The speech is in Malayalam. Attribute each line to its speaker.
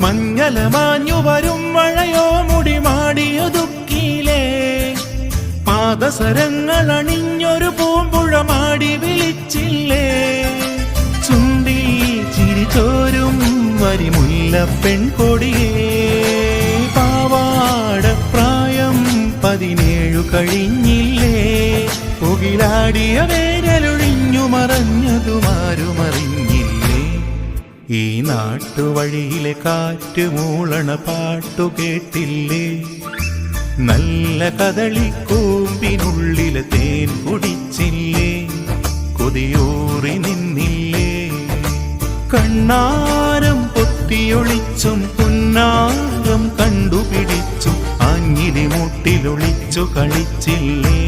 Speaker 1: മഞ്ഞലമാഞ്ഞു വരും മഴയോ മുടി മാടിയൊതുക്കിയിലേ പാദസരങ്ങൾ അണിഞ്ഞൊരു പൂമ്പുഴ മാടി വിളിച്ചില്ലേ ചുണ്ടി ചിരി ചോരും വരിമുല്ല പെൺകൊടിയേ പാവാട പ്രായം 17 കഴിഞ്ഞില്ലേ പുകിലാടിയ വേരലൊഴിഞ്ഞു മറഞ്ഞതുമാരുമറിഞ്ഞില്ലേ ഈ നാട്ടുവഴിയിലെ കാറ്റ് മൂളണ പാട്ടു കേട്ടില്ലേ നല്ല കദളിക്കൂമ്പിനുള്ളിലെ തേൻ കുടിച്ചില്ലേ കൊതിയൂറി നിന്നില്ലേ കണ്ണാരം പൊത്തിയൊളിച്ചും പുന്നാരം കണ്ടുപിടിച്ചും ആഞ്ഞിലി മുട്ടിലൊളിച്ചു കളിച്ചില്ലേ